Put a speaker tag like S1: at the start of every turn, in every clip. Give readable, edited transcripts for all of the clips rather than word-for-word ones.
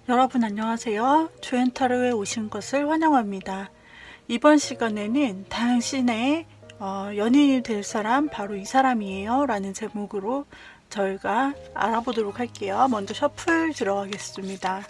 S1: 여러분 안녕하세요. 조엔타로에 오신 것을 환영합니다. 이번 시간에는 당신의 연인이 될 사람 바로 이 사람이에요 라는 제목으로 저희가 알아보도록 할게요. 먼저 셔플 들어가겠습니다.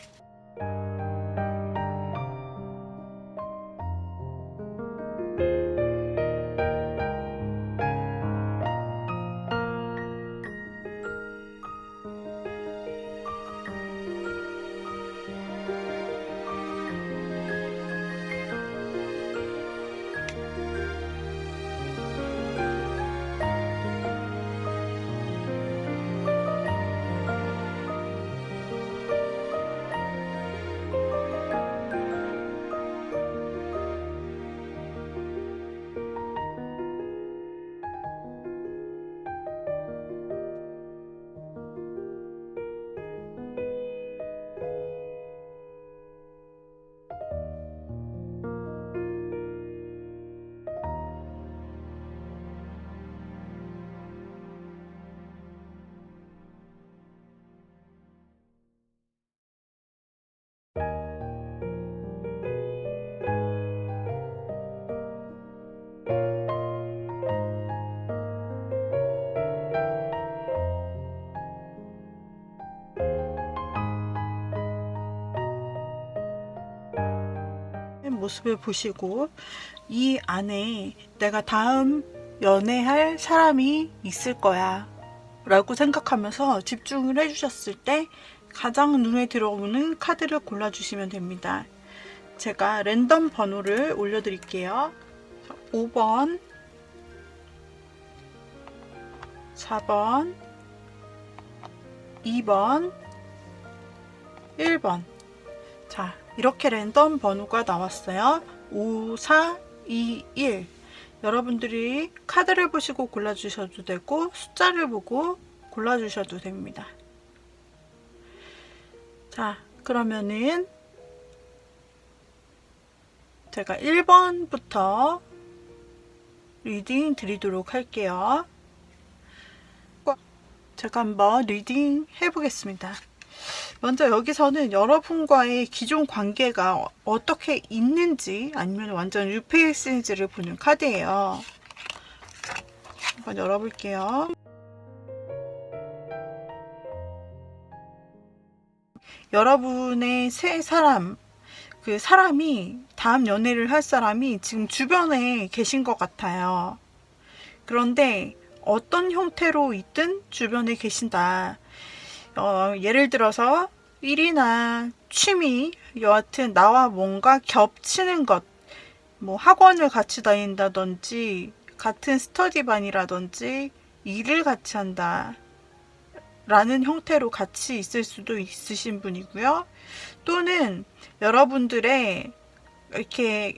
S1: 모습을 보시고 이 안에 내가 다음 연애할 사람이 있을 거야 라고 생각하면서 집중을 해주셨을 때 가장 눈에 들어오는 카드를 골라주시면 됩니다. 제가 랜덤 번호를 올려드릴게요. 5번, 4번, 2번, 1번. 자, 이렇게 랜덤 번호가 나왔어요. 5, 4, 2, 1. 여러분들이 카드를 보시고 골라주셔도 되고 숫자를 보고 골라주셔도 됩니다. 자, 그러면은 제가 1번부터 리딩 드리도록 할게요. 제가 한번 리딩 해보겠습니다. 먼저 여기서는 여러분과의 기존 관계가 어떻게 있는지 아니면 완전 뉴페이스인지를 보는 카드예요. 한번 열어볼게요. 여러분의 새 사람, 그 사람이 다음 연애를 할 사람이 지금 주변에 계신 것 같아요. 그런데 어떤 형태로 있든 주변에 계신다. 예를 들어서 일이나 취미, 여하튼 나와 뭔가 겹치는 것, 뭐 학원을 같이 다닌다든지 같은 스터디반이라든지 일을 같이 한다 라는 형태로 같이 있을 수도 있으신 분이고요. 또는 여러분들의 이렇게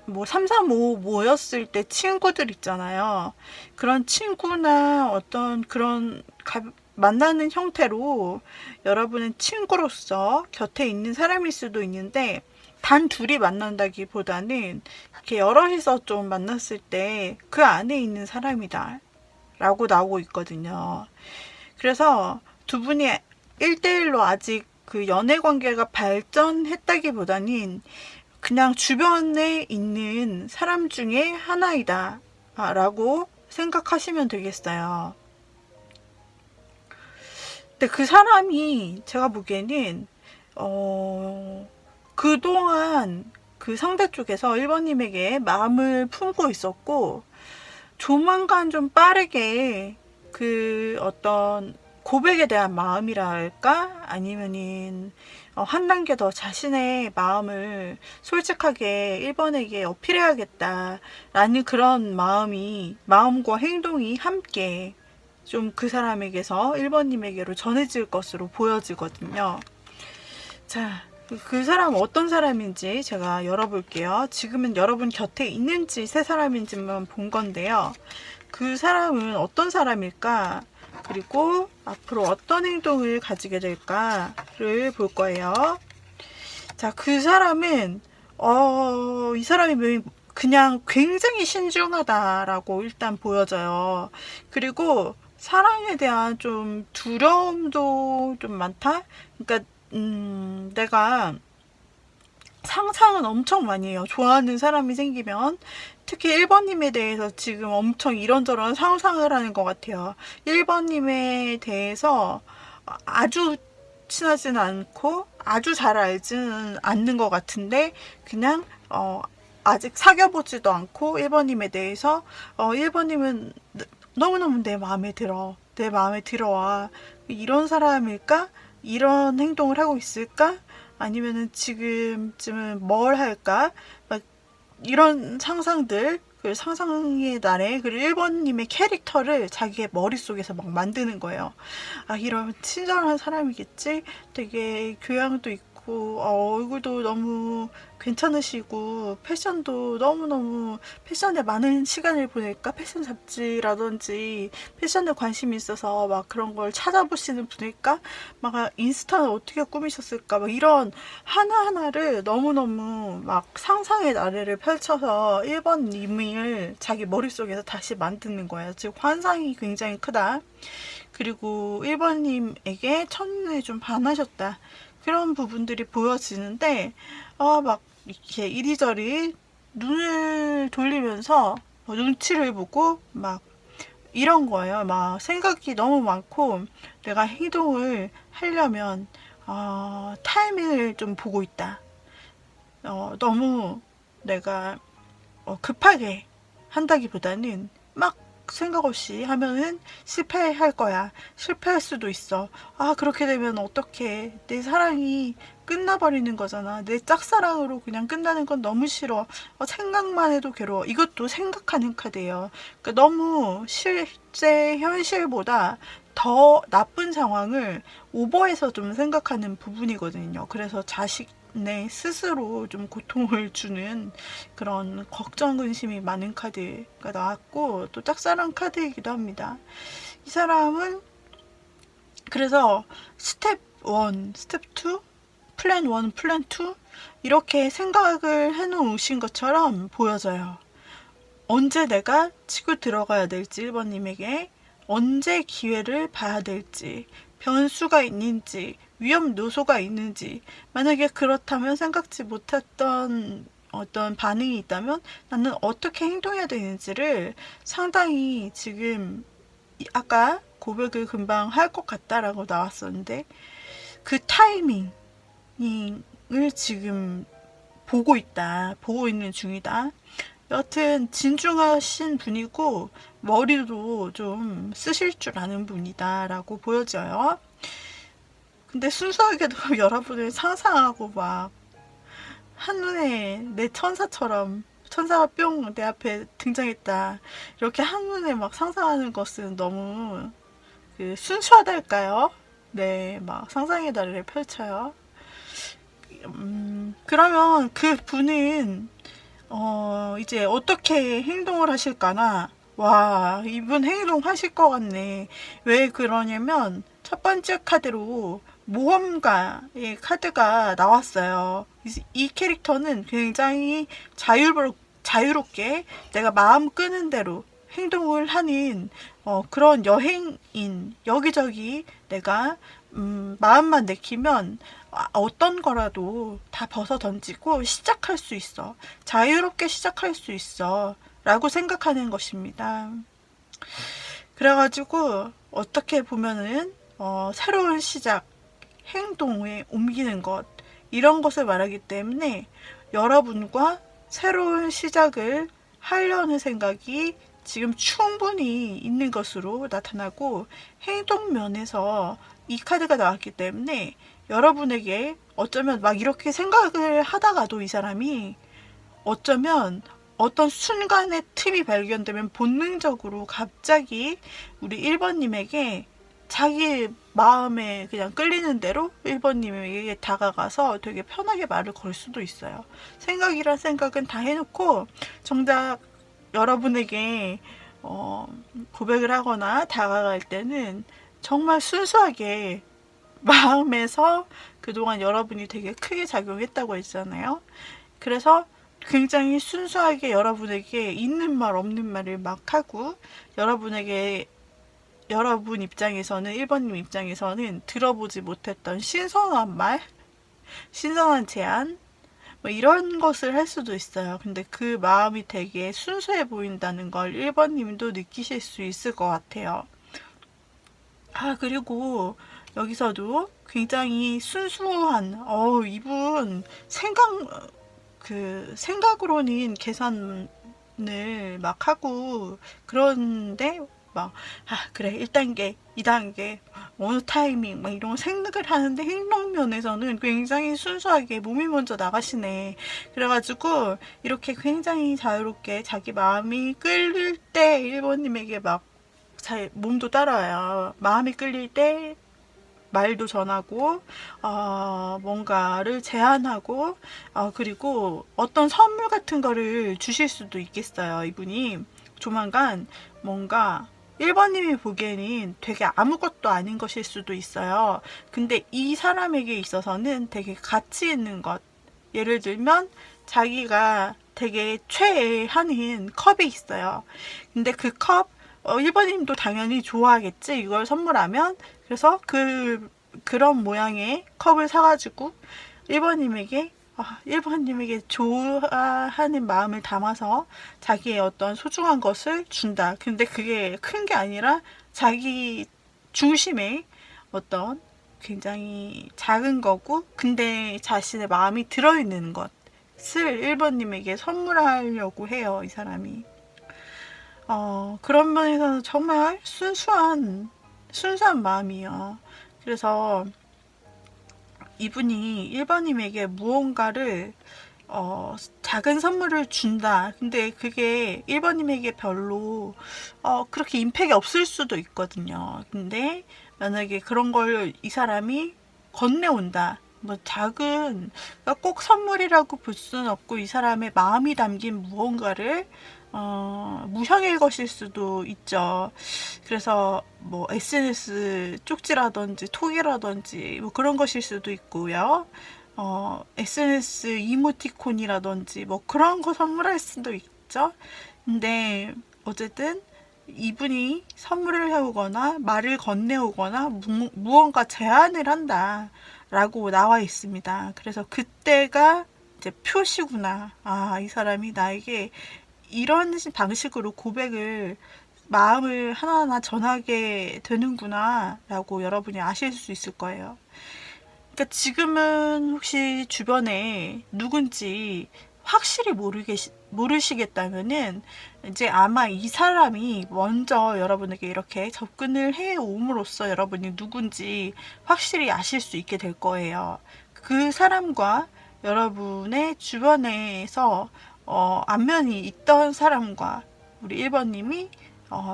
S1: 뭐 3, 3, 5 모였을 때 친구들 있잖아요. 그런 친구나 어떤 그런 만나는 형태로 여러분은 친구로서 곁에 있는 사람일 수도 있는데 단 둘이 만난다기보다는 이렇게 여럿이서 좀 만났을 때 그 안에 있는 사람이다 라고 나오고 있거든요. 그래서 두 분이 1대1로 아직 그 연애 관계가 발전했다기보다는 그냥 주변에 있는 사람 중에 하나이다 라고 생각하시면 되겠어요. 근데 그 사람이 제가 보기에는 그동안 그 상대 쪽에서 1번님에게 마음을 품고 있었고 조만간 좀 빠르게 그 어떤 고백에 대한 마음이라 할까? 아니면은 한 단계 더 자신의 마음을 솔직하게 1번에게 어필해야겠다 라는 그런 마음과 행동이 함께 좀 그 사람에게서 1번님에게로 전해질 것으로 보여지거든요. 자, 그 사람은 어떤 사람인지 제가 열어볼게요. 지금은 여러분 곁에 있는지 새 사람인지만 본 건데요. 그 사람은 어떤 사람일까? 그리고 앞으로 어떤 행동을 가지게 될까를 볼 거예요. 자, 그 사람은 이 사람이 그냥 굉장히 신중하다라고 일단 보여져요. 그리고 사랑에 대한 좀 두려움도 좀 많다? 그러니까 내가 상상은 엄청 많이 해요. 좋아하는 사람이 생기면. 특히 1번님에 대해서 지금 엄청 이런저런 상상을 하는 것 같아요. 1번님에 대해서 아주 친하지는 않고 아주 잘 알지는 않는 것 같은데 그냥 아직 사귀어보지도 않고 1번님에 대해서 1번님은 너무너무 내 마음에 들어. 내 마음에 들어와. 이런 사람일까? 이런 행동을 하고 있을까? 아니면은 지금쯤은 뭘 할까? 막 이런 상상들, 그 상상의 나래, 그리고 1번님의 캐릭터를 자기의 머릿속에서 막 만드는 거예요. 아, 이런 친절한 사람이겠지? 되게 교양도 있고, 얼굴도 너무 괜찮으시고, 패션도 너무너무, 패션에 많은 시간을 보낼까? 패션 잡지라든지, 패션에 관심이 있어서 막 그런 걸 찾아보시는 분일까? 막 인스타는 어떻게 꾸미셨을까? 막 이런 하나하나를 너무너무 막 상상의 나래를 펼쳐서 1번 님을 자기 머릿속에서 다시 만드는 거예요. 즉, 환상이 굉장히 크다. 그리고 1번님에게 첫눈에 좀 반하셨다. 그런 부분들이 보여지는데, 막 이렇게 이리저리 눈을 돌리면서 눈치를 보고 막 이런 거예요. 막 생각이 너무 많고 내가 행동을 하려면 타이밍을 좀 보고 있다. 너무 내가 급하게 한다기보다는 막 생각 없이 하면은 실패할 거야. 실패할 수도 있어. 아, 그렇게 되면 어떡해. 내 사랑이 끝나버리는 거잖아. 내 짝사랑으로 그냥 끝나는 건 너무 싫어. 생각만 해도 괴로워. 이것도 생각하는 카드예요. 그러니까 너무 실제 현실보다 더 나쁜 상황을 오버해서 좀 생각하는 부분이거든요. 그래서 자신의 스스로 좀 고통을 주는 그런 걱정 근심이 많은 카드가 나왔고 또 짝사랑 카드이기도 합니다. 이 사람은 그래서 스텝 1, 스텝 2, 플랜 1, 플랜 2 이렇게 생각을 해놓으신 것처럼 보여져요. 언제 내가 치고 들어가야 될지 1번님에게 언제 기회를 봐야 될지 변수가 있는지 위험 요소가 있는지 만약에 그렇다면 생각지 못했던 어떤 반응이 있다면 나는 어떻게 행동해야 되는지를 상당히 지금 아까 고백을 금방 할 것 같다라고 나왔었는데 그 타이밍을 지금 보고 있다. 보고 있는 중이다. 여튼 진중하신 분이고 머리도 좀 쓰실 줄 아는 분이다 라고 보여져요. 근데 순수하게도 여러분을 상상하고 막 한눈에 내 천사처럼 천사가 뿅 내 앞에 등장했다 이렇게 한눈에 막 상상하는 것은 너무 순수하달까요? 네, 막 상상의 나래를 펼쳐요. 그러면 그 분은 이제 어떻게 행동을 하실까나? 와, 이분 행동하실 것 같네. 왜 그러냐면, 첫 번째 카드로 모험가의 카드가 나왔어요. 이 캐릭터는 굉장히 자유롭게 내가 마음 끄는 대로 행동을 하는 그런 여행인, 여기저기 내가 마음만 내키면 어떤 거라도 다 벗어 던지고 시작할 수 있어. 자유롭게 시작할 수 있어. 라고 생각하는 것입니다. 그래가지고 어떻게 보면은 새로운 시작, 행동에 옮기는 것 이런 것을 말하기 때문에 여러분과 새로운 시작을 하려는 생각이 지금 충분히 있는 것으로 나타나고 행동 면에서 이 카드가 나왔기 때문에 여러분에게 어쩌면 막 이렇게 생각을 하다가도 이 사람이 어쩌면 어떤 순간의 틈이 발견되면 본능적으로 갑자기 우리 1번님에게 자기 마음에 그냥 끌리는 대로 1번님에게 다가가서 되게 편하게 말을 걸 수도 있어요. 생각이란 생각은 다 해놓고 정작 여러분에게 고백을 하거나 다가갈 때는 정말 순수하게 마음에서 그동안 여러분이 되게 크게 작용했다고 했잖아요. 그래서 굉장히 순수하게 여러분에게 있는 말 없는 말을 막 하고 여러분에게 여러분 입장에서는 1번님 입장에서는 들어보지 못했던 신선한 말, 신선한 제안 뭐 이런 것을 할 수도 있어요. 근데 그 마음이 되게 순수해 보인다는 걸 1번님도 느끼실 수 있을 것 같아요. 그리고 여기서도 굉장히 순수한, 이분 생각으로는 계산을 막 하고, 그런데 막, 그래, 1단계, 2단계, 어느 타이밍, 막 이런 거 생각을 하는데 행동면에서는 굉장히 순수하게 몸이 먼저 나가시네. 그래가지고, 이렇게 굉장히 자유롭게 자기 마음이 끌릴 때 1번님에게 막 몸도 따라와요. 마음이 끌릴 때 말도 전하고 뭔가를 제안하고 그리고 어떤 선물 같은 거를 주실 수도 있겠어요. 이분이 조만간 뭔가 1번님이 보기에는 되게 아무것도 아닌 것일 수도 있어요. 근데 이 사람에게 있어서는 되게 가치 있는 것. 예를 들면 자기가 되게 최애하는 컵이 있어요. 근데 그 컵, 1번님도 당연히 좋아하겠지. 이걸 선물하면. 그래서 그런 모양의 컵을 사가지고 1번님에게 1번님에게 좋아하는 마음을 담아서 자기의 어떤 소중한 것을 준다. 근데 그게 큰 게 아니라 자기 중심에 어떤 굉장히 작은 거고 근데 자신의 마음이 들어있는 것을 1번님에게 선물하려고 해요. 이 사람이. 그런 면에서는 정말 순수한 마음이에요. 그래서 이분이 1번님에게 무언가를 작은 선물을 준다. 근데 그게 1번님에게 별로 그렇게 임팩이 없을 수도 있거든요. 근데 만약에 그런 걸 이 사람이 건네온다. 뭐 작은, 그러니까 꼭 선물이라고 볼 수는 없고 이 사람의 마음이 담긴 무언가를 무형일 것일 수도 있죠. 그래서 뭐 SNS 쪽지라든지 톡이라든지 뭐 그런 것일 수도 있고요. SNS 이모티콘이라든지 뭐 그런 거 선물할 수도 있죠. 근데 어쨌든 이분이 선물을 해오거나 말을 건네오거나 무언가 제안을 한다 라고 나와 있습니다. 그래서 그때가 이제 표시구나. 이 사람이 나에게 이런 방식으로 고백을 마음을 하나하나 전하게 되는구나 라고 여러분이 아실 수 있을 거예요. 그러니까 지금은 혹시 주변에 누군지 확실히 모르시겠다면은 이제 아마 이 사람이 먼저 여러분에게 이렇게 접근을 해 옴으로써 여러분이 누군지 확실히 아실 수 있게 될 거예요. 그 사람과 여러분의 주변에서 안면이 있던 사람과 우리 1번님이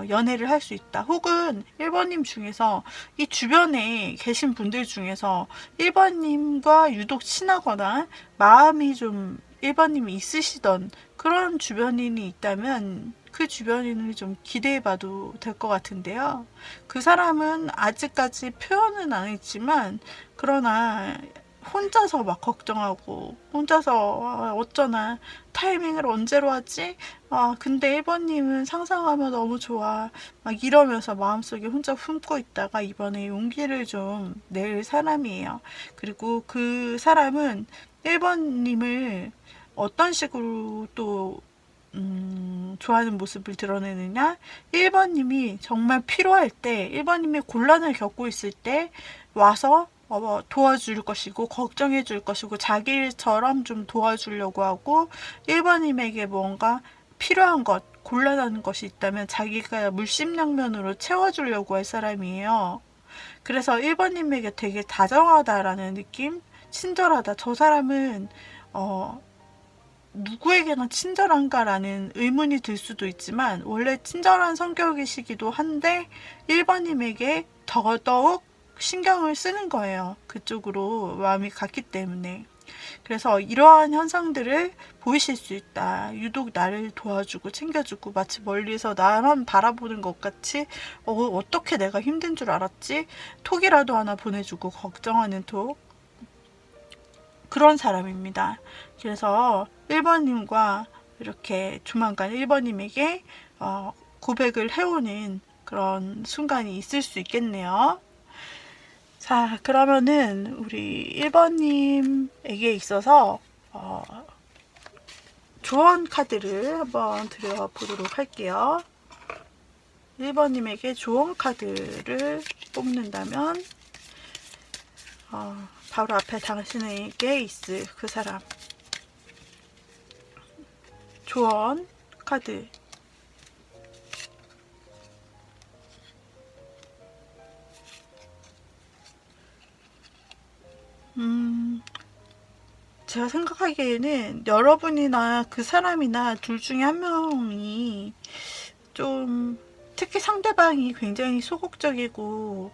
S1: 연애를 할 수 있다. 혹은 1번님 중에서 이 주변에 계신 분들 중에서 1번님과 유독 친하거나 마음이 좀 1번님이 있으시던 그런 주변인이 있다면 그 주변인을 좀 기대해봐도 될 것 같은데요. 그 사람은 아직까지 표현은 안 했지만 그러나 혼자서 막 걱정하고 혼자서 어쩌나 타이밍을 언제로 하지? 근데 1번님은 상상하면 너무 좋아. 막 이러면서 마음속에 혼자 품고 있다가 이번에 용기를 좀 낼 사람이에요. 그리고 그 사람은 1번님을 어떤 식으로 또 좋아하는 모습을 드러내느냐? 1번님이 정말 필요할 때, 1번님이 곤란을 겪고 있을 때 와서 도와줄 것이고 걱정해 줄 것이고 자기 일처럼 좀 도와주려고 하고 1번님에게 뭔가 필요한 것, 곤란한 것이 있다면 자기가 물심양면으로 채워주려고 할 사람이에요. 그래서 1번님에게 되게 다정하다라는 느낌? 친절하다. 저 사람은 누구에게나 친절한가라는 의문이 들 수도 있지만 원래 친절한 성격이시기도 한데 1번님에게 더더욱 신경을 쓰는 거예요. 그쪽으로 마음이 갔기 때문에. 그래서 이러한 현상들을 보이실 수 있다. 유독 나를 도와주고 챙겨주고 마치 멀리서 나만 바라보는 것 같이 어떻게 내가 힘든 줄 알았지? 톡이라도 하나 보내주고 걱정하는 톡. 그런 사람입니다. 그래서 1번님과 이렇게 조만간 1번님에게 고백을 해오는 그런 순간이 있을 수 있겠네요. 자, 그러면은 우리 1번님에게 있어서 조언 카드를 한번 드려보도록 할게요. 1번님에게 조언 카드를 뽑는다면 바로 앞에 당신에게 있을 그 사람 조언 카드. 제가 생각하기에는 여러분이나 그 사람이나 둘 중에 한 명이 좀, 특히 상대방이 굉장히 소극적이고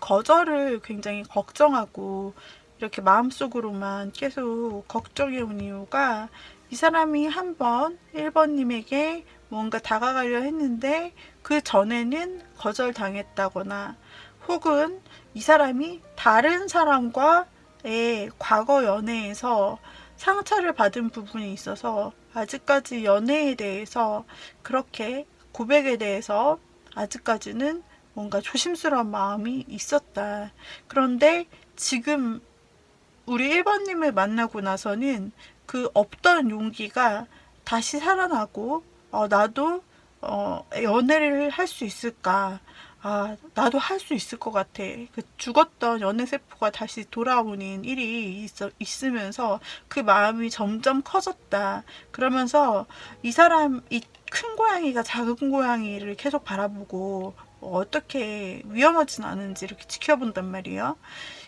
S1: 거절을 굉장히 걱정하고 이렇게 마음속으로만 계속 걱정해 온 이유가, 이 사람이 한번 1번님에게 뭔가 다가가려 했는데 그 전에는 거절당했다거나, 혹은 이 사람이 다른 사람과의 과거 연애에서 상처를 받은 부분이 있어서 아직까지 연애에 대해서, 그렇게 고백에 대해서 아직까지는 뭔가 조심스러운 마음이 있었다. 그런데 지금 우리 1번님을 만나고 나서는 그 없던 용기가 다시 살아나고, 나도 연애를 할 수 있을까? 나도 할 수 있을 것 같아. 그 죽었던 연애세포가 다시 돌아오는 일이 있으면서 그 마음이 점점 커졌다. 그러면서 이 큰 고양이가 작은 고양이를 계속 바라보고 어떻게 위험하진 않은지 이렇게 지켜본단 말이에요.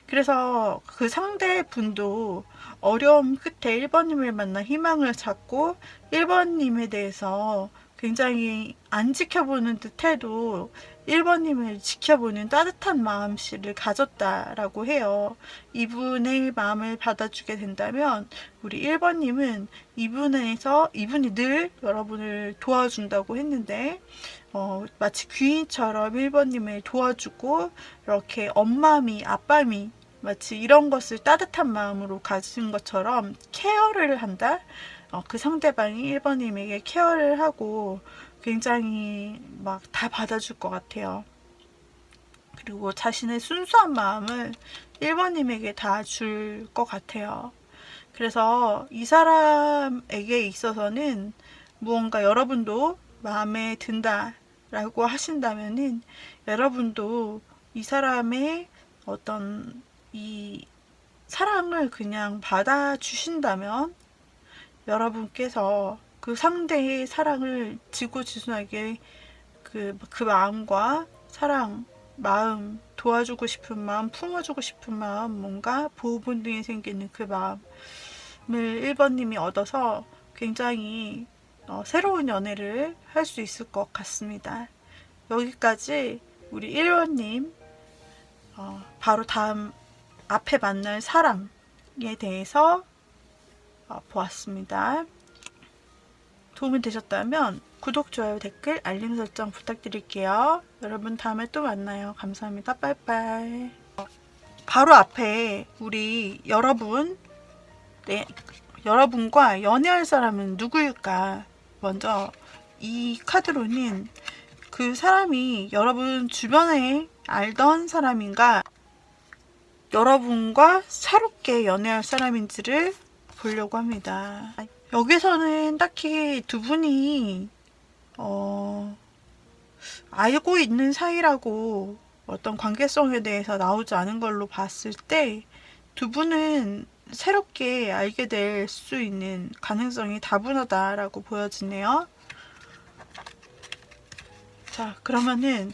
S1: 그래서 그 상대분도 어려움 끝에 1번님을 만나 희망을 찾고 1번님에 대해서 굉장히 안 지켜보는 듯해도 1번님을 지켜보는 따뜻한 마음씨를 가졌다라고 해요. 이분의 마음을 받아주게 된다면 우리 1번님은 이분이 늘 여러분을 도와준다고 했는데, 마치 귀인처럼 1번님을 도와주고, 이렇게 엄마미, 아빠미, 마치 이런 것을 따뜻한 마음으로 가진 것처럼 케어를 한다? 그 상대방이 1번님에게 케어를 하고 굉장히 막 다 받아줄 것 같아요. 그리고 자신의 순수한 마음을 1번님에게 다 줄 것 같아요. 그래서 이 사람에게 있어서는 무언가 여러분도 마음에 든다라고 하신다면은, 여러분도 이 사람의 어떤 이 사랑을 그냥 받아주신다면, 여러분께서 그 상대의 사랑을 지고지순하게 그 마음과 사랑, 마음, 도와주고 싶은 마음, 품어주고 싶은 마음, 뭔가 보호 본능이 생기는 그 마음을 1번님이 얻어서 굉장히 새로운 연애를 할 수 있을 것 같습니다. 여기까지 우리 1번님 바로 다음 앞에 만날 사람에 대해서 보았습니다. 도움이 되셨다면 구독, 좋아요, 댓글, 알림 설정 부탁드릴게요. 여러분 다음에 또 만나요. 감사합니다. 빠이빠이. 바로 앞에 우리 여러분과 연애할 사람은 누구일까? 먼저 이 카드로는 그 사람이 여러분 주변에 알던 사람인가, 여러분과 새롭게 연애할 사람인지를 보려고 합니다. 여기서는 딱히 두 분이 알고 있는 사이라고 어떤 관계성에 대해서 나오지 않은 걸로 봤을 때, 두 분은 새롭게 알게 될 수 있는 가능성이 다분하다라고 보여지네요. 자, 그러면은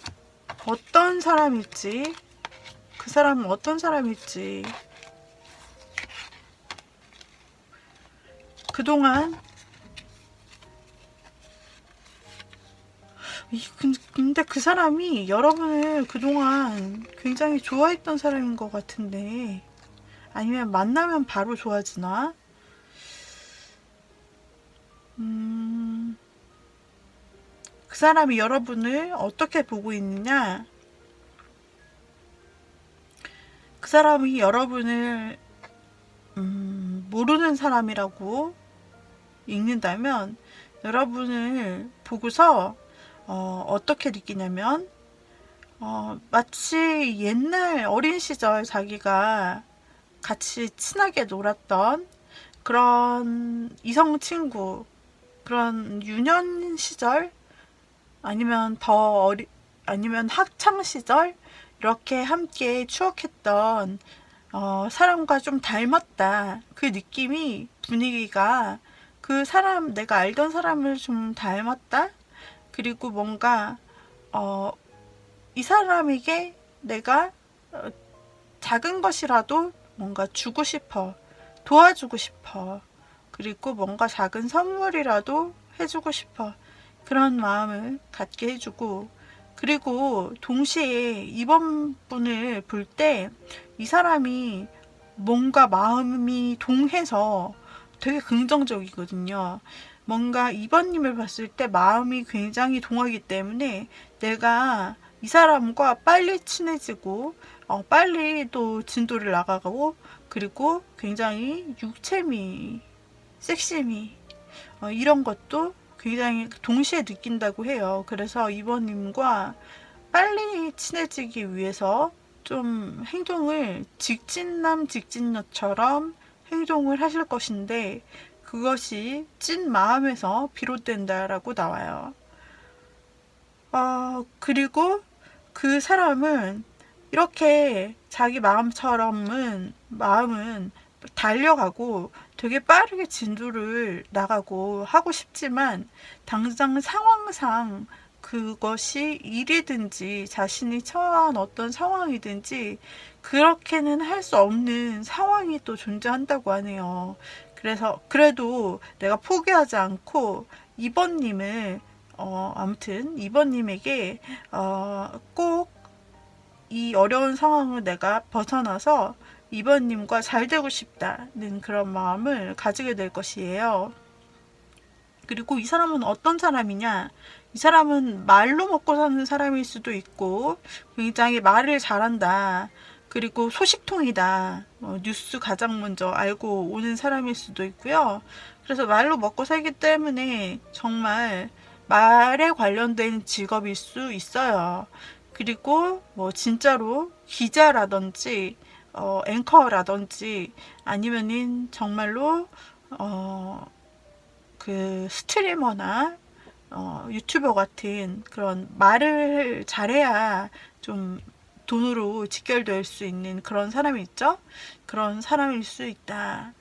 S1: 어떤 사람일지, 그 사람은 어떤 사람일지, 그동안 근데 그 사람이 여러분을 그동안 굉장히 좋아했던 사람인 것 같은데, 아니면 만나면 바로 좋아지나? 그 사람이 여러분을 어떻게 보고 있느냐? 그 사람이 여러분을 모르는 사람이라고 읽는다면, 여러분을 보고서 어떻게 느끼냐면 마치 옛날 어린 시절 자기가 같이 친하게 놀았던 그런 이성 친구, 그런 유년 시절, 아니면 아니면 학창 시절, 이렇게 함께 추억했던 사람과 좀 닮았다. 그 느낌이, 분위기가 그 사람, 내가 알던 사람을 좀 닮았다. 그리고 뭔가 이 사람에게 내가 작은 것이라도 뭔가 주고 싶어. 도와주고 싶어. 그리고 뭔가 작은 선물이라도 해주고 싶어. 그런 마음을 갖게 해주고, 그리고 동시에 이번 분을 볼 때 이 사람이 뭔가 마음이 동해서 되게 긍정적이거든요. 뭔가 2번님을 봤을 때 마음이 굉장히 동하기 때문에 내가 이 사람과 빨리 친해지고 빨리 또 진도를 나가고, 그리고 굉장히 육체미, 섹시미, 이런 것도 굉장히 동시에 느낀다고 해요. 그래서 2번님과 빨리 친해지기 위해서 좀 행동을 직진남 직진녀처럼 행동을 하실 것인데, 그것이 찐 마음에서 비롯된다라고 나와요. 그리고 그 사람은 이렇게 자기 마음은 달려가고 되게 빠르게 진도를 나가고 하고 싶지만, 당장 상황상 그것이 일이든지 자신이 처한 어떤 상황이든지 그렇게는 할 수 없는 상황이 또 존재한다고 하네요. 그래서 그래도 내가 포기하지 않고 2번님을 아무튼 2번님에게 꼭 이 어려운 상황을 내가 벗어나서 2번님과 잘 되고 싶다는 그런 마음을 가지게 될 것이에요. 그리고 이 사람은 어떤 사람이냐? 이 사람은 말로 먹고 사는 사람일 수도 있고, 굉장히 말을 잘한다. 그리고 소식통이다. 뉴스 가장 먼저 알고 오는 사람일 수도 있고요. 그래서 말로 먹고 살기 때문에 정말 말에 관련된 직업일 수 있어요. 그리고 뭐 진짜로 기자라든지 앵커라든지, 아니면은 정말로 그 스트리머나 유튜버 같은 그런 말을 잘해야 좀 돈으로 직결될 수 있는 그런 사람이 있죠. 그런 사람일 수 있다.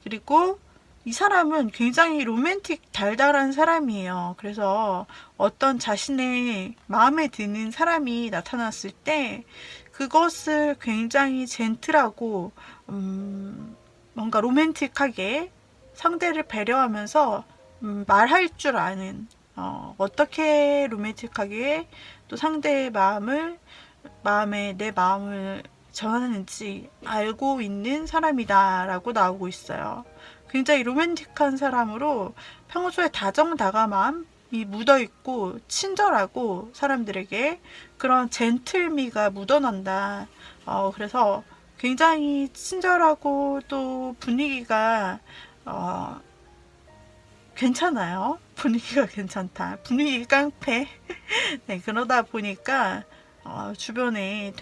S1: 그리고 이 사람은 굉장히 로맨틱 달달한 사람이에요. 그래서 어떤 자신의 마음에 드는 사람이 나타났을 때 그것을 굉장히 젠틀하고 뭔가 로맨틱하게 상대를 배려하면서 말할 줄 아는, 어떻게 로맨틱하게 또 상대의 내 마음을 전하는지 알고 있는 사람이다 라고 나오고 있어요. 굉장히 로맨틱한 사람으로 평소에 다정다감함이 묻어있고 친절하고 사람들에게 그런 젠틀미가 묻어난다. 그래서 굉장히 친절하고 또 분위기가 괜찮아요. 분위기가 괜찮다. 분위기 깡패. 네, 그러다 보니까 주변에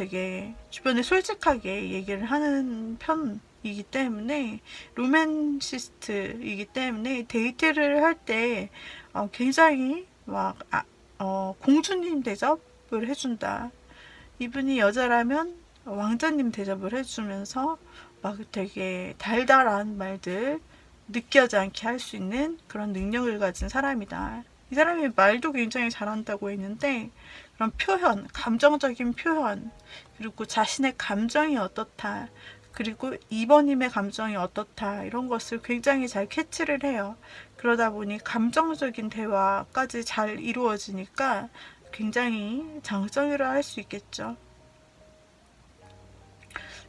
S1: 솔직하게 얘기를 하는 편이기 때문에, 로맨시스트이기 때문에 데이트를 할 때 굉장히 막 공주님 대접을 해준다. 이분이 여자라면 왕자님 대접을 해주면서 막 되게 달달한 말들 느끼하지 않게 할 수 있는 그런 능력을 가진 사람이다. 이 사람이 말도 굉장히 잘한다고 했는데, 그런 표현, 감정적인 표현, 그리고 자신의 감정이 어떻다, 그리고 2번님의 감정이 어떻다, 이런 것을 굉장히 잘 캐치를 해요. 그러다 보니 감정적인 대화까지 잘 이루어지니까 굉장히 장점이라 할 수 있겠죠.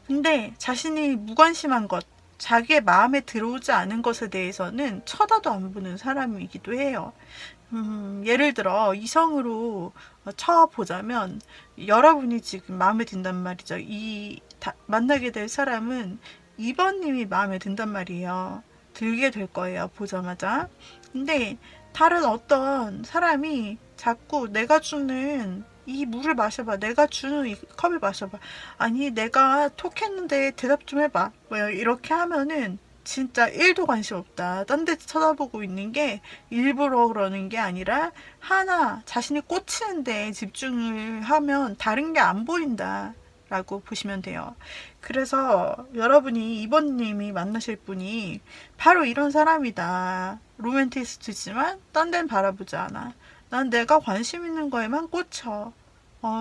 S1: 근데 자신이 무관심한 것, 자기의 마음에 들어오지 않은 것에 대해서는 쳐다도 안 보는 사람이기도 해요. 예를 들어 이성으로 쳐보자면, 여러분이 지금 마음에 든단 말이죠. 만나게 될 사람은 2번님이 마음에 든단 말이에요. 들게 될 거예요, 보자마자. 근데 다른 어떤 사람이 자꾸 내가 주는 이 물을 마셔봐. 내가 주는 이 컵을 마셔봐. 아니, 내가 톡 했는데 대답 좀 해봐. 뭐 이렇게 하면은 진짜 1도 관심 없다. 딴 데 쳐다보고 있는 게 일부러 그러는 게 아니라 하나 자신이 꽂히는 데 집중을 하면 다른 게 안 보인다. 라고 보시면 돼요. 그래서 여러분이 이번님이 만나실 분이 바로 이런 사람이다. 로맨티스트지만 딴 데는 바라보지 않아. 난 내가 관심 있는 거에만 꽂혀.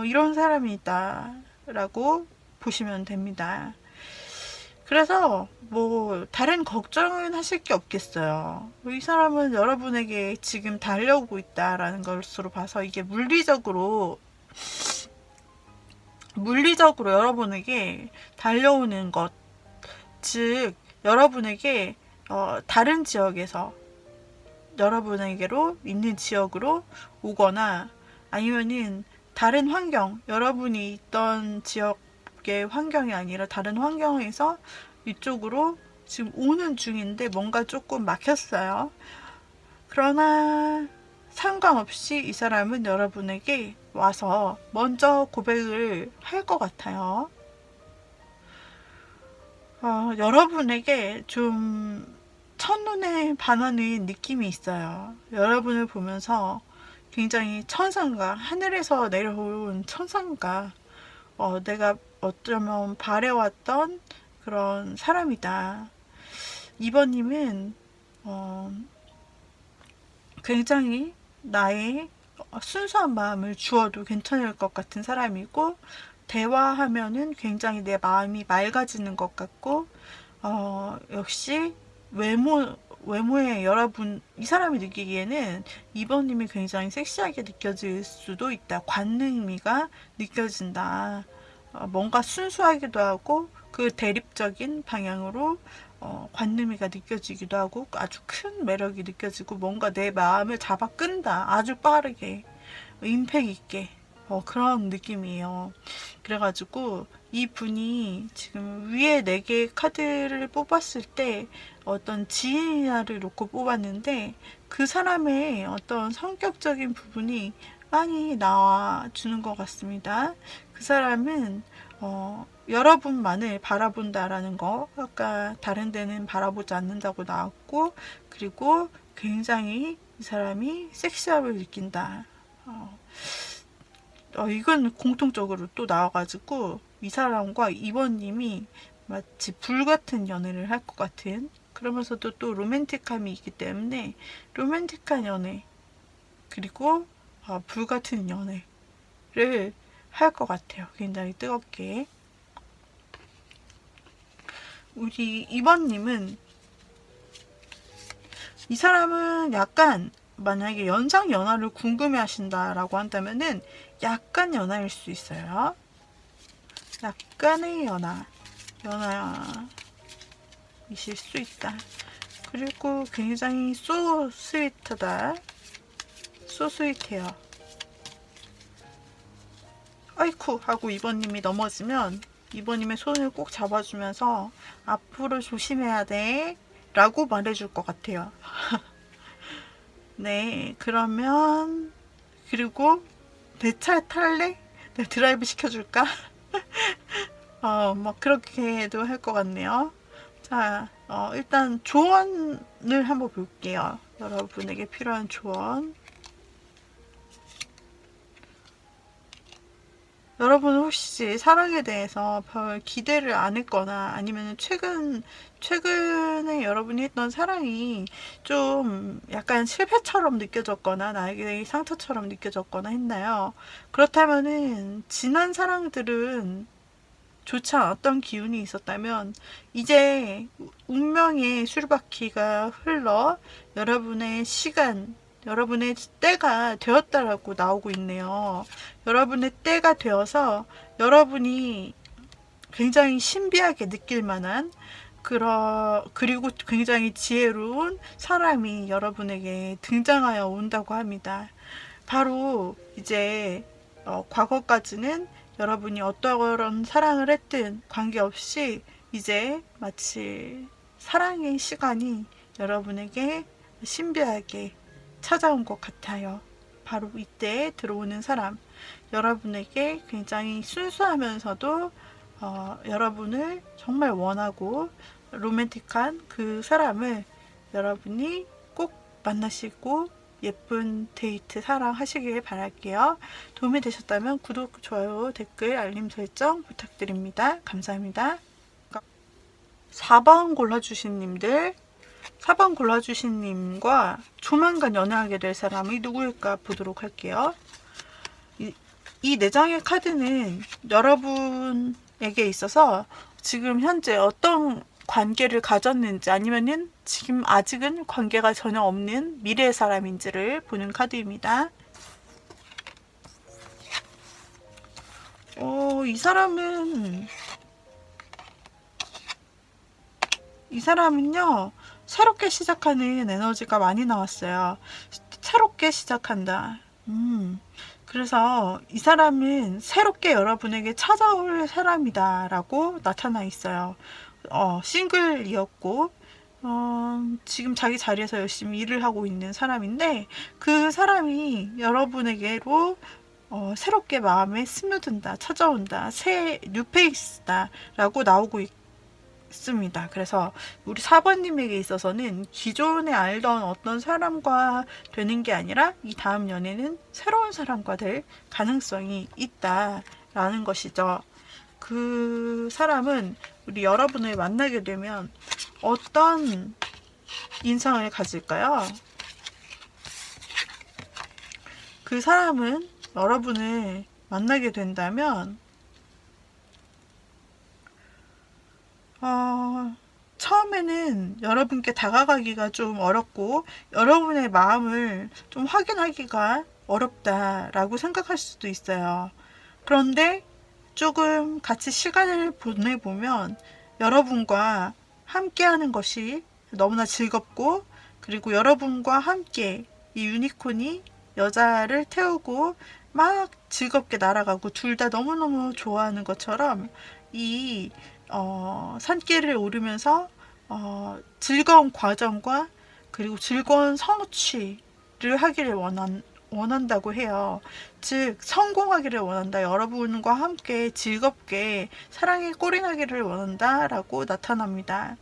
S1: 이런 사람이 있다. 라고 보시면 됩니다. 그래서 뭐 다른 걱정은 하실 게 없겠어요. 이 사람은 여러분에게 지금 달려오고 있다라는 것으로 봐서 이게 물리적으로 여러분에게 달려오는 것, 즉 여러분에게 다른 지역에서 여러분에게로 있는 지역으로 오거나 아니면은 다른 환경, 여러분이 있던 지역의 환경이 아니라 다른 환경에서 이쪽으로 지금 오는 중인데 뭔가 조금 막혔어요. 그러나 상관없이 이 사람은 여러분에게 와서 먼저 고백을 할 것 같아요. 여러분에게 좀 첫눈에 반하는 느낌이 있어요. 여러분을 보면서 굉장히 천상가, 하늘에서 내려온 천상가, 내가 어쩌면 바래왔던 그런 사람이다. 2번님은 굉장히 나의 순수한 마음을 주어도 괜찮을 것 같은 사람이고, 대화하면은 굉장히 내 마음이 맑아지는 것 같고, 역시 외모에 여러분, 이 사람이 느끼기에는 2번님이 굉장히 섹시하게 느껴질 수도 있다. 관능미가 느껴진다. 뭔가 순수하기도 하고, 그 대립적인 방향으로 관능미가 느껴지기도 하고, 아주 큰 매력이 느껴지고, 뭔가 내 마음을 잡아 끈다. 아주 빠르게, 임팩 있게. 그런 느낌이에요. 그래가지고 이 분이 지금 위에 4개의 카드를 뽑았을 때 어떤 지인이나를 놓고 뽑았는데 그 사람의 어떤 성격적인 부분이 많이 나와주는 것 같습니다. 그 사람은 여러분만을 바라본다라는 거, 아까 다른 데는 바라보지 않는다고 나왔고, 그리고 굉장히 이 사람이 섹시함을 느낀다. 이건 공통적으로 또 나와가지고 이 사람과 2번님이 마치 불같은 연애를 할 것 같은, 그러면서도 또 로맨틱함이 있기 때문에 로맨틱한 연애 그리고 불같은 연애를 할 것 같아요. 굉장히 뜨겁게. 우리 2번님은 이 사람은 약간 만약에 연상 연하를 궁금해 하신다라고 한다면은 약간 연하일 수 있어요. 약간의 연하이실 수 있다. 그리고 굉장히 소 스위트하다. 소 스위트해요. 아이쿠 하고 2번님이 넘어지면 2번님의 손을 꼭 잡아주면서 앞으로 조심해야 돼 라고 말해줄 것 같아요. 네, 그러면 그리고 내 차 탈래? 내가 드라이브 시켜줄까? 막 그렇게도 할 것 같네요. 자, 일단 조언을 한번 볼게요. 여러분에게 필요한 조언. 여러분 혹시 사랑에 대해서 별 기대를 안 했거나 아니면 최근에 여러분이 했던 사랑이 좀 약간 실패처럼 느껴졌거나 나에게 상처처럼 느껴졌거나 했나요? 그렇다면은 지난 사랑들은 좋지 않았던 기운이 있었다면 이제 운명의 수리바퀴가 흘러 여러분의 시간, 여러분의 때가 되었다라고 나오고 있네요. 여러분의 때가 되어서 여러분이 굉장히 신비하게 느낄 만한 그리고 굉장히 지혜로운 사람이 여러분에게 등장하여 온다고 합니다. 바로 이제 과거까지는 여러분이 어떤 사랑을 했든 관계없이 이제 마치 사랑의 시간이 여러분에게 신비하게 찾아온 것 같아요. 바로 이때 들어오는 사람, 여러분에게 굉장히 순수하면서도 여러분을 정말 원하고 로맨틱한 그 사람을 여러분이 꼭 만나시고 예쁜 데이트 사랑하시길 바랄게요. 도움이 되셨다면 구독, 좋아요, 댓글, 알림 설정 부탁드립니다. 감사합니다. 4번 골라주신 님들, 4번 골라주신 님과 조만간 연애하게 될 사람이 누구일까 보도록 할게요. 이 4장의 카드는 여러분에게 있어서 지금 현재 어떤 관계를 가졌는지, 아니면은 지금 아직은 관계가 전혀 없는 미래의 사람인지를 보는 카드입니다. 이 사람은요, 새롭게 시작하는 에너지가 많이 나왔어요. 새롭게 시작한다. 그래서 이 사람은 새롭게 여러분에게 찾아올 사람이다 라고 나타나 있어요. 싱글이었고 지금 자기 자리에서 열심히 일을 하고 있는 사람인데, 그 사람이 여러분에게로 새롭게 마음에 스며든다, 찾아온다, 새 뉴페이스다 라고 나오고 있습니다. 그래서 우리 4번님에게 있어서는 기존에 알던 어떤 사람과 되는 게 아니라 이 다음 연애는 새로운 사람과 될 가능성이 있다라는 것이죠. 그 사람은 우리 여러분을 만나게 되면 어떤 인상을 가질까요? 그 사람은 여러분을 만나게 된다면 처음에는 여러분께 다가가기가 좀 어렵고 여러분의 마음을 좀 확인하기가 어렵다라고 생각할 수도 있어요. 그런데 조금 같이 시간을 보내보면 여러분과 함께 하는 것이 너무나 즐겁고, 그리고 여러분과 함께 이 유니콘이 여자를 태우고 막 즐겁게 날아가고 둘 다 너무너무 좋아하는 것처럼 이 산길을 오르면서 즐거운 과정과 그리고 즐거운 성취를 하기를 원한다고 해요. 즉 성공하기를 원한다, 여러분과 함께 즐겁게 사랑에 꼴인하기를 원한다 라고 나타납니다.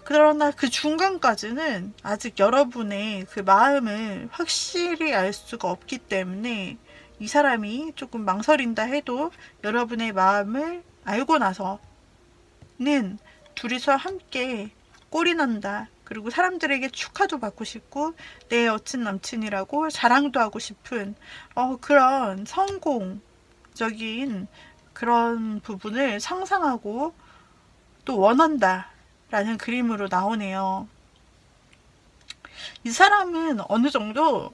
S1: 그러나 그 중간까지는 아직 여러분의 그 마음을 확실히 알 수가 없기 때문에 이 사람이 조금 망설인다 해도 여러분의 마음을 알고 나서는 둘이서 함께 꼴이난다, 그리고 사람들에게 축하도 받고 싶고 내 여친 남친이라고 자랑도 하고 싶은 그런 성공적인 그런 부분을 상상하고 또 원한다 라는 그림으로 나오네요. 이 사람은 어느 정도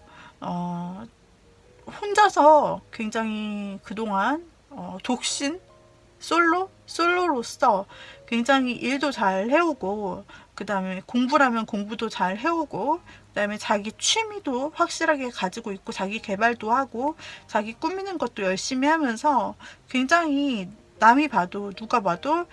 S1: 혼자서 굉장히 그동안 독신 솔로로서 굉장히 일도 잘 해오고, 그 다음에 공부라면 공부도 잘 해오고, 그 다음에 자기 취미도 확실하게 가지고 있고, 자기 개발도 하고, 자기 꾸미는 것도 열심히 하면서 굉장히 남이 봐도 누가 봐도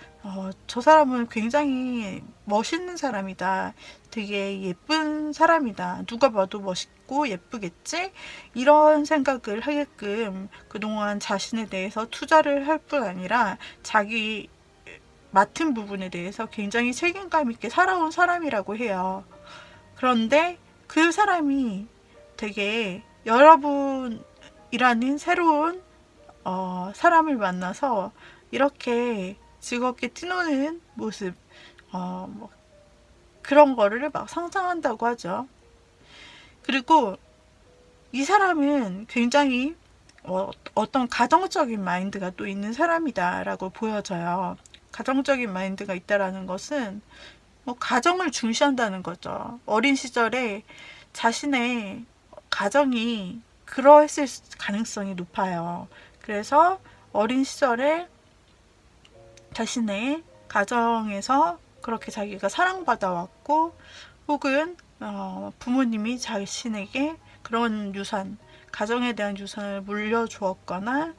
S1: 저 사람은 굉장히 멋있는 사람이다, 되게 예쁜 사람이다, 누가 봐도 멋있고 예쁘겠지, 이런 생각을 하게끔 그동안 자신에 대해서 투자를 할 뿐 아니라 자기 맡은 부분에 대해서 굉장히 책임감 있게 살아온 사람이라고 해요. 그런데 그 사람이 되게 여러분이라는 새로운 사람을 만나서 이렇게 즐겁게 뛰노는 모습, 그런 거를 막 상상한다고 하죠. 그리고 이 사람은 굉장히 어떤 가정적인 마인드가 또 있는 사람이다 라고 보여져요. 가정적인 마인드가 있다라는 것은 가정을 중시한다는 거죠. 어린 시절에 자신의 가정이 그러했을 가능성이 높아요. 그래서 어린 시절에 자신의 가정에서 그렇게 자기가 사랑받아 왔고, 혹은 부모님이 자신에게 그런 유산, 가정에 대한 유산을 물려주었거나,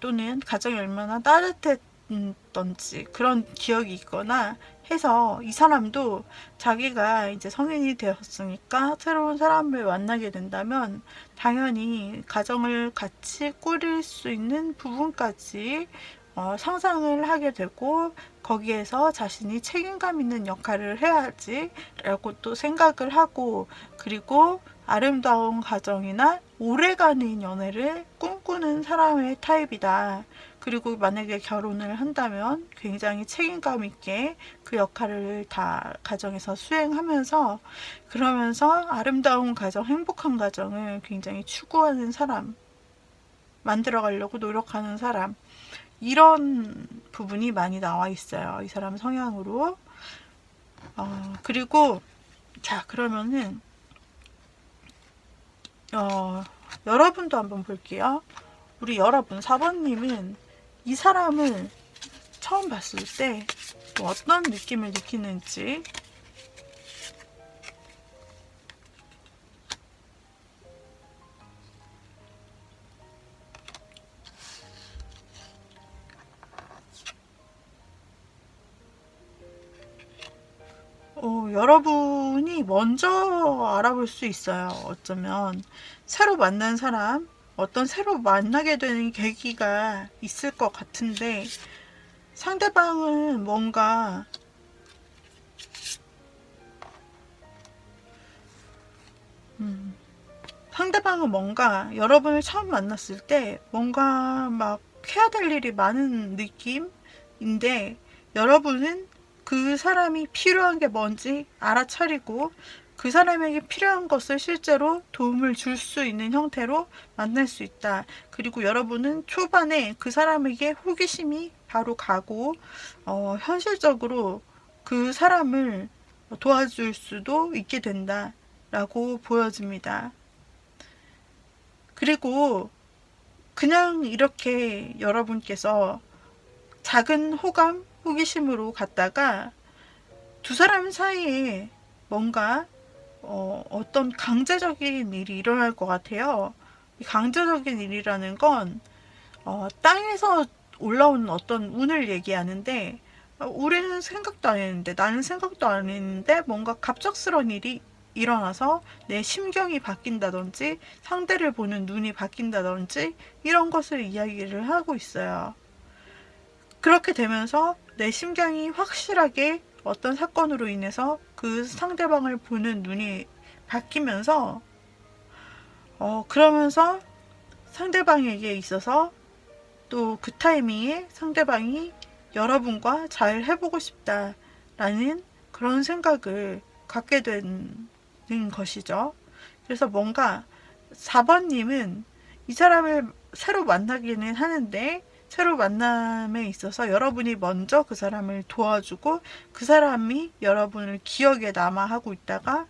S1: 또는 가정이 얼마나 만났던지 그런 기억이 있거나 해서 이 사람도 자기가 이제 성인이 되었으니까 새로운 사람을 만나게 된다면 당연히 가정을 같이 꾸릴 수 있는 부분까지 상상을 하게 되고 거기에서 자신이 책임감 있는 역할을 해야지 라고 또 생각을 하고, 그리고 아름다운 가정이나 오래가는 연애를 꿈꾸는 사람의 타입이다. 그리고 만약에 결혼을 한다면 굉장히 책임감 있게 그 역할을 다 가정에서 수행하면서, 그러면서 아름다운 가정, 행복한 가정을 굉장히 추구하는 사람, 만들어가려고 노력하는 사람, 이런 부분이 많이 나와 있어요. 이 사람 성향으로. 그리고 자, 그러면은 여러분도 한번 볼게요. 우리 여러분 4번님은 이 사람을 처음 봤을 때 어떤 느낌을 느끼는지. 여러분이 먼저 알아볼 수 있어요. 어쩌면 새로 만난 사람, 어떤 새로 만나게 되는 계기가 있을 것 같은데, 상대방은 뭔가 여러분을 처음 만났을 때 뭔가 막 해야 될 일이 많은 느낌인데, 여러분은 그 사람이 필요한 게 뭔지 알아차리고 그 사람에게 필요한 것을 실제로 도움을 줄 수 있는 형태로 만날 수 있다. 그리고 여러분은 초반에 그 사람에게 호기심이 바로 가고 현실적으로 그 사람을 도와줄 수도 있게 된다 라고 보여집니다. 그리고 그냥 이렇게 여러분께서 작은 호감, 호기심으로 갔다가 두 사람 사이에 뭔가 어떤 강제적인 일이 일어날 것 같아요. 이 강제적인 일이라는 건 땅에서 올라오는 어떤 운을 얘기하는데, 우리는 생각도 안 했는데, 나는 생각도 안 했는데 뭔가 갑작스러운 일이 일어나서 내 심경이 바뀐다든지 상대를 보는 눈이 바뀐다든지 이런 것을 이야기를 하고 있어요. 그렇게 되면서 내 심경이 확실하게 어떤 사건으로 인해서 그 상대방을 보는 눈이 바뀌면서 그러면서 상대방에게 있어서 또 그 타이밍에 상대방이 여러분과 잘 해보고 싶다라는 그런 생각을 갖게 되는 것이죠. 그래서 뭔가 4번님은 이 사람을 새로 만나기는 하는데, 새로 만남에 있어서 여러분이 먼저 그 사람을 도와주고 그 사람이 여러분을 기억에 남아 하고 있다가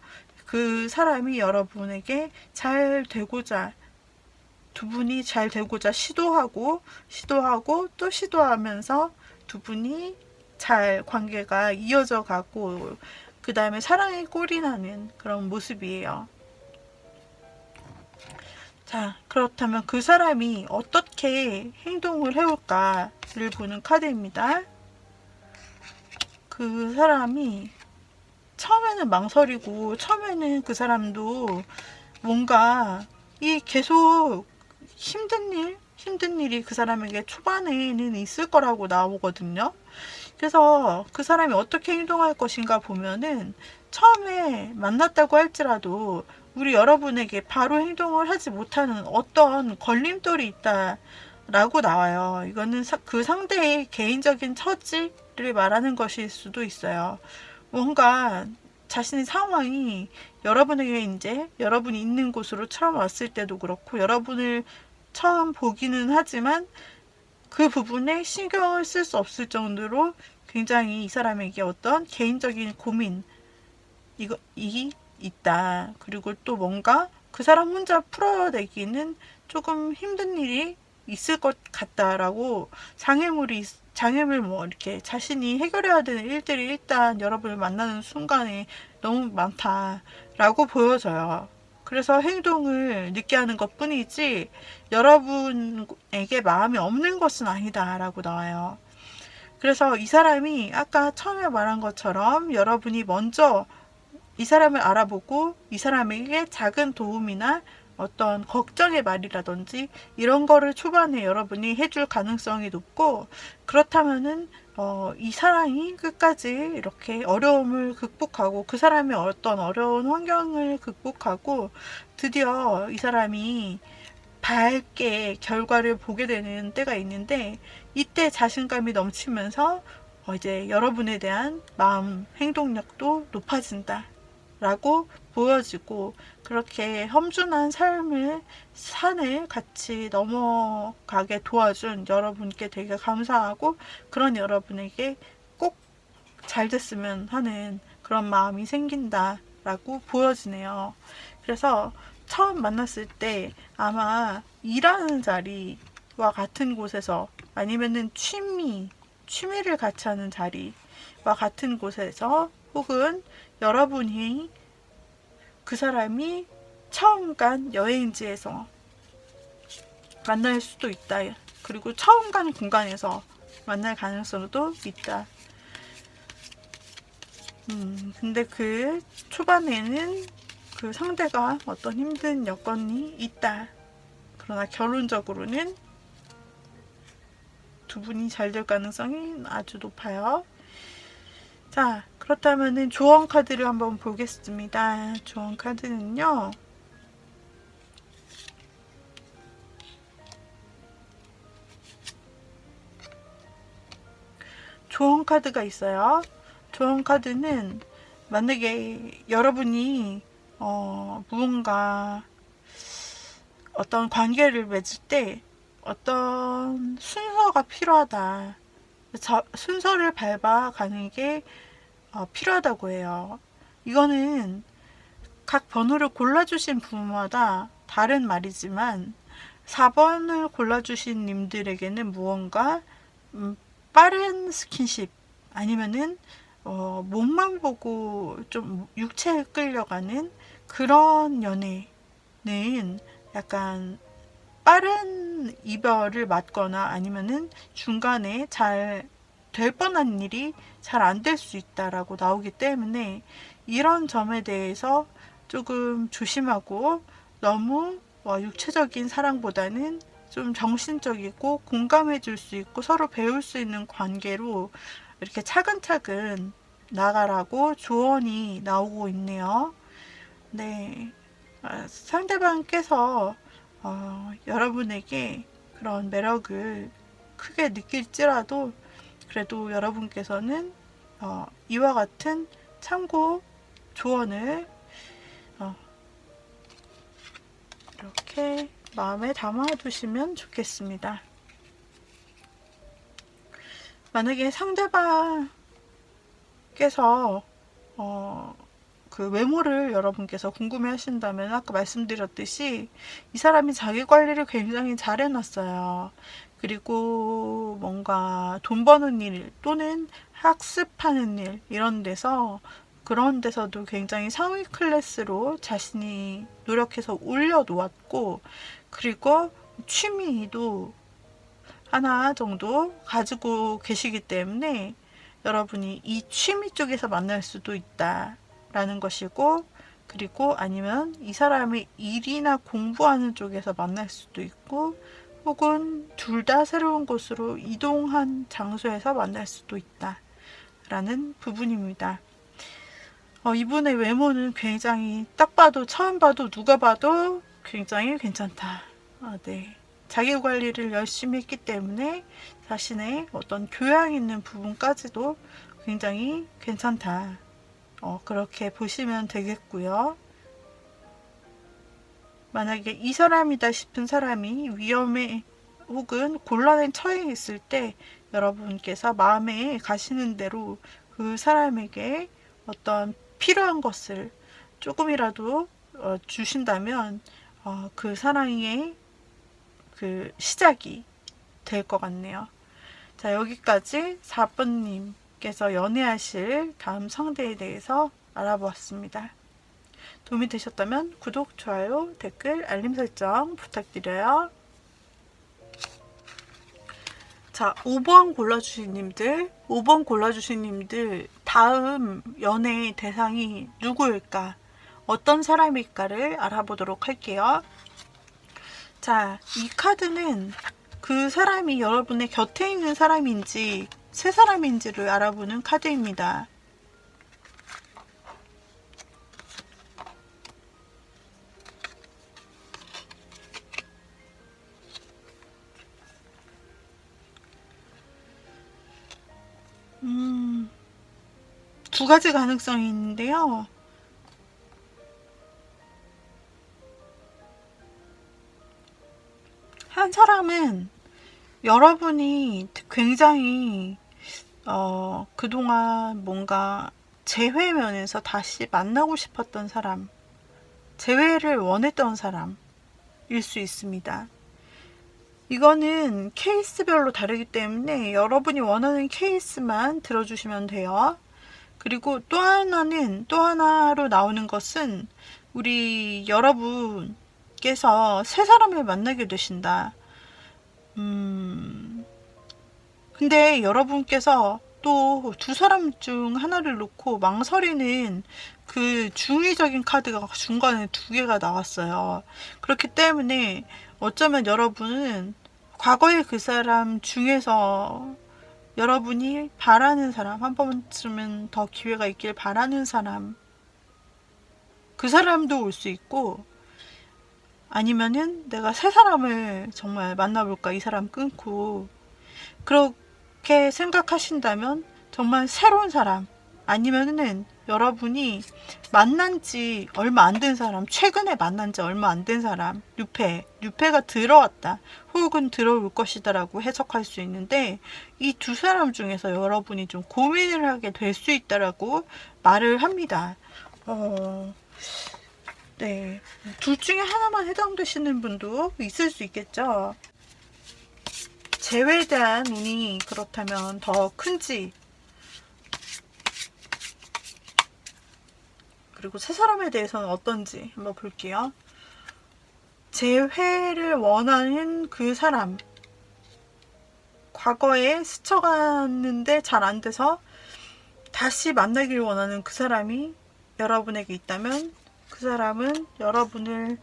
S1: 그 사람이 여러분에게 잘 되고자, 두 분이 잘 되고자 시도하고 또 시도하면서 두 분이 잘 관계가 이어져 가고 그 다음에 사랑에 꼴이 나는 그런 모습이에요. 자, 그렇다면 그 사람이 어떻게 행동을 해올까를 보는 카드입니다. 그 사람이 처음에는 망설이고, 처음에는 그 사람도 뭔가 계속 힘든 일이 그 사람에게 초반에는 있을 거라고 나오거든요. 그래서 그 사람이 어떻게 행동할 것인가 보면은, 처음에 만났다고 할지라도 우리 여러분에게 바로 행동을 하지 못하는 어떤 걸림돌이 있다라고 나와요. 이거는 그 상대의 개인적인 처지를 말하는 것일 수도 있어요. 뭔가 자신의 상황이 여러분에게 이제 여러분이 있는 곳으로 처음 왔을 때도 그렇고, 여러분을 처음 보기는 하지만 그 부분에 신경을 쓸 수 없을 정도로 굉장히 이 사람에게 어떤 개인적인 고민이 있다. 그리고 또 뭔가 그 사람 혼자 풀어내기는 조금 힘든 일이 있을 것 같다라고, 장애물 뭐 이렇게 자신이 해결해야 되는 일들이 일단 여러분을 만나는 순간에 너무 많다라고 보여져요. 그래서 행동을 늦게 하는 것 뿐이지 여러분에게 마음이 없는 것은 아니다라고 나와요. 그래서 이 사람이 아까 처음에 말한 것처럼 여러분이 먼저 이 사람을 알아보고 이 사람에게 작은 도움이나 어떤 걱정의 말이라든지 이런 거를 초반에 여러분이 해줄 가능성이 높고, 그렇다면은 이 사람이 끝까지 이렇게 어려움을 극복하고 그 사람의 어떤 어려운 환경을 극복하고 드디어 이 사람이 밝게 결과를 보게 되는 때가 있는데, 이때 자신감이 넘치면서 이제 여러분에 대한 마음, 행동력도 높아진다 라고 보여지고, 그렇게 험준한 삶을 산을 같이 넘어가게 도와준 여러분께 되게 감사하고, 그런 여러분에게 꼭 잘 됐으면 하는 그런 마음이 생긴다 라고 보여지네요. 그래서 처음 만났을 때 아마 일하는 자리와 같은 곳에서, 아니면은 취미를 같이 하는 자리와 같은 곳에서, 혹은 여러분이 그 사람이 처음 간 여행지에서 만날 수도 있다. 그리고 처음 간 공간에서 만날 가능성도 있다. 근데 그 초반에는 그 상대가 어떤 힘든 여건이 있다. 그러나 결론적으로는 두 분이 잘 될 가능성이 아주 높아요. 자, 그렇다면은 조언 카드를 한번 보겠습니다. 조언 카드는요, 조언 카드가 있어요. 조언 카드는 만약에 여러분이 무언가 어떤 관계를 맺을 때 어떤 순서가 필요하다. 순서를 밟아가는 게 필요하다고 해요. 이거는 각 번호를 골라주신 분마다 다른 말이지만 4번을 골라주신 님들에게는 무언가 빠른 스킨십, 아니면은 몸만 보고 좀 육체에 끌려가는 그런 연애는 약간 빠른 이별을 맞거나 아니면은 중간에 잘 될 뻔한 일이 잘 안 될 수 있다라고 나오기 때문에, 이런 점에 대해서 조금 조심하고, 너무 육체적인 사랑보다는 좀 정신적이고 공감해 줄 수 있고 서로 배울 수 있는 관계로 이렇게 차근차근 나가라고 조언이 나오고 있네요. 네. 상대방께서 여러분에게 그런 매력을 크게 느낄지라도, 그래도 여러분께서는 이와 같은 참고 조언을 이렇게 마음에 담아두시면 좋겠습니다. 만약에 상대방께서 그 외모를 여러분께서 궁금해 하신다면, 아까 말씀드렸듯이 이 사람이 자기 관리를 굉장히 잘 해놨어요. 그리고 뭔가 돈 버는 일 또는 학습하는 일, 이런 데서, 그런 데서도 굉장히 상위 클래스로 자신이 노력해서 올려놓았고, 그리고 취미도 하나 정도 가지고 계시기 때문에 여러분이 이 취미 쪽에서 만날 수도 있다 라는 것이고, 그리고 아니면 이 사람의 일이나 공부하는 쪽에서 만날 수도 있고, 혹은 둘 다 새로운 곳으로 이동한 장소에서 만날 수도 있다 라는 부분입니다. 이분의 외모는 굉장히 딱 봐도, 처음 봐도, 누가 봐도 굉장히 괜찮다. 네. 자기 관리를 열심히 했기 때문에 자신의 어떤 교양 있는 부분까지도 굉장히 괜찮다. 그렇게 보시면 되겠고요. 만약에 이 사람이다 싶은 사람이 위험에 혹은 곤란에 처해 있을 때, 여러분께서 마음에 가시는 대로 그 사람에게 어떤 필요한 것을 조금이라도 주신다면 그 사랑의 그 시작이 될 것 같네요. 자, 여기까지 4번님께서 연애하실 다음 상대에 대해서 알아보았습니다. 도움이 되셨다면 구독, 좋아요, 댓글, 알림 설정 부탁드려요. 자, 자, 5번 골라주신 님들 다음 연애 대상이 누구일까? 어떤 사람일까를 알아보도록 할게요. 자, 이 카드는 그 사람이 여러분의 곁에 있는 사람인지 새 사람인지를 알아보는 카드입니다. 두 가지 가능성이 있는데요. 한 사람은 여러분이 굉장히 그동안 뭔가 재회면에서 다시 만나고 싶었던 사람, 재회를 원했던 사람일 수 있습니다. 이거는 케이스별로 다르기 때문에 여러분이 원하는 케이스만 들어주시면 돼요. 그리고 또 하나로 나오는 것은 우리 여러분께서 새 사람을 만나게 되신다. 근데 여러분께서 또 두 사람 중 하나를 놓고 망설이는 그 중의적인 카드가 중간에 두 개가 나왔어요. 그렇기 때문에 어쩌면 여러분은 과거의 그 사람 중에서 여러분이 바라는 사람, 한 번쯤은 더 기회가 있길 바라는 사람, 그 사람도 올 수 있고, 아니면은 내가 새 사람을 정말 만나볼까, 이 사람 끊고, 그렇게 생각하신다면 정말 새로운 사람, 아니면은 여러분이 만난 지 얼마 안 된 사람, 최근에 만난 지 얼마 안 된 사람, 유패가 들어왔다, 혹은 들어올 것이다라고 해석할 수 있는데, 이 두 사람 중에서 여러분이 좀 고민을 하게 될 수 있다라고 말을 합니다. 네. 둘 중에 하나만 해당되시는 분도 있을 수 있겠죠. 재회에 대한 운이 그렇다면 더 큰지, 그리고 새 사람에 대해서는 어떤지 한번 볼게요. 재회를 원하는 그 사람, 과거에 스쳐갔는데 잘 안 돼서 다시 만나길 원하는 그 사람이 여러분에게 있다면, 그 사람은 여러분을,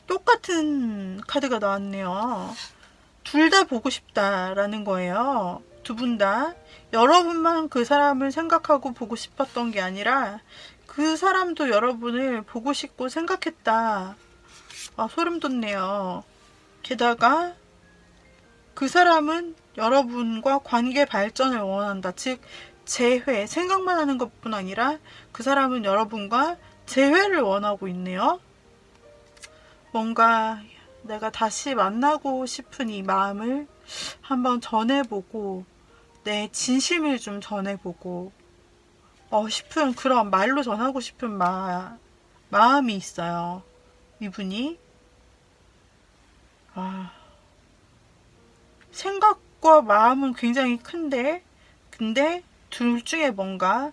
S1: 똑같은 카드가 나왔네요. 둘 다 보고 싶다라는 거예요. 두 분 다. 여러분만 그 사람을 생각하고 보고 싶었던 게 아니라 그 사람도 여러분을 보고 싶고 생각했다. 소름 돋네요. 게다가 그 사람은 여러분과 관계 발전을 원한다. 즉, 재회, 생각만 하는 것뿐 아니라 그 사람은 여러분과 재회를 원하고 있네요. 뭔가 내가 다시 만나고 싶은 이 마음을 한번 전해보고, 내 진심을 좀 전해보고 싶은, 그런 말로 전하고 싶은 마음이 있어요. 이분이 생각과 마음은 굉장히 큰데, 근데 둘 중에 뭔가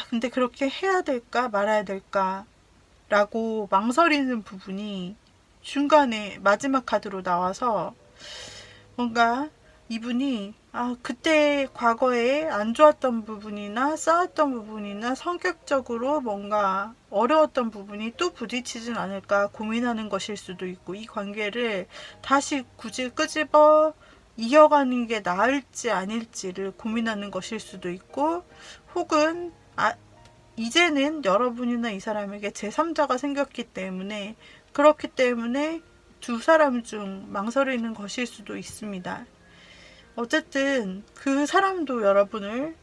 S1: 근데 그렇게 해야 될까 말아야 될까 라고 망설이는 부분이 중간에 마지막 카드로 나와서, 뭔가 이분이 그때 과거에 안 좋았던 부분이나 싸웠던 부분이나 성격적으로 뭔가 어려웠던 부분이 또 부딪히진 않을까 고민하는 것일 수도 있고, 이 관계를 다시 굳이 끄집어 이어가는 게 나을지 아닐지를 고민하는 것일 수도 있고, 혹은 이제는 여러분이나 이 사람에게 제3자가 생겼기 때문에, 그렇기 때문에 두 사람 중 망설이는 것일 수도 있습니다. 어쨌든 그 사람도 여러분을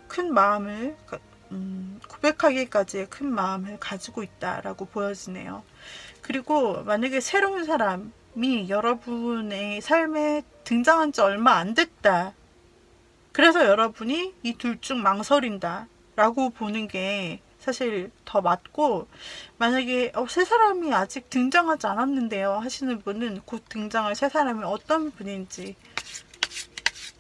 S1: 큰 마음을, 고백하기까지의 큰 마음을 가지고 있다라고 보여지네요. 그리고 만약에 새로운 사람이 여러분의 삶에 등장한 지 얼마 안 됐다, 그래서 여러분이 이 둘 중 망설인다 라고 보는 게 사실 더 맞고, 만약에 새 사람이 아직 등장하지 않았는데요 하시는 분은 곧 등장할 새 사람이 어떤 분인지,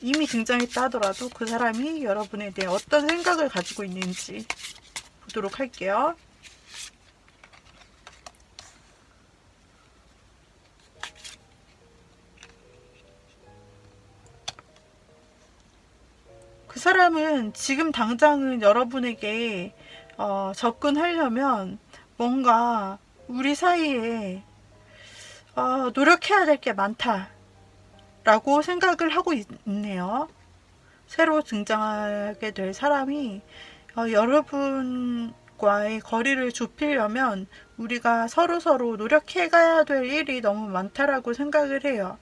S1: 이미 등장했다 하더라도 그 사람이 여러분에 대해 어떤 생각을 가지고 있는지 보도록 할게요. 사람은 지금 당장은 여러분에게 접근하려면 뭔가 우리 사이에 노력해야 될 게 많다라고 생각을 하고 있네요. 새로 등장하게 될 사람이 여러분과의 거리를 좁히려면 우리가 서로 노력해 가야 될 일이 너무 많다라고 생각을 해요.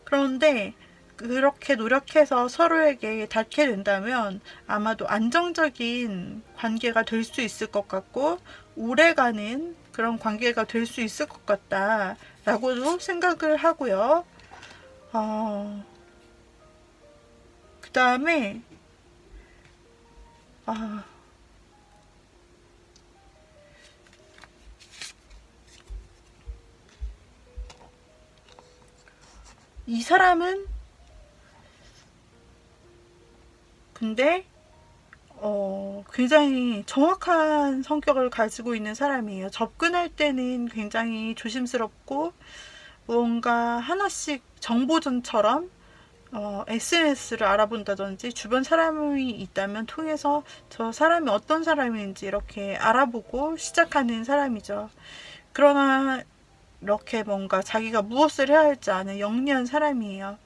S1: 그런데 그렇게 노력해서 서로에게 닿게 된다면 아마도 안정적인 관계가 될 수 있을 것 같고 오래가는 그런 관계가 될 수 있을 것 같다라고도 생각을 하고요. 그 다음에 이 사람은 근데 굉장히 정확한 성격을 가지고 있는 사람이에요. 접근할 때는 굉장히 조심스럽고 뭔가 하나씩 정보전처럼 SNS를 알아본다든지 주변 사람이 있다면 통해서 저 사람이 어떤 사람인지 이렇게 알아보고 시작하는 사람이죠. 그러나 이렇게 뭔가 자기가 무엇을 해야 할지 아는 영리한 사람이에요.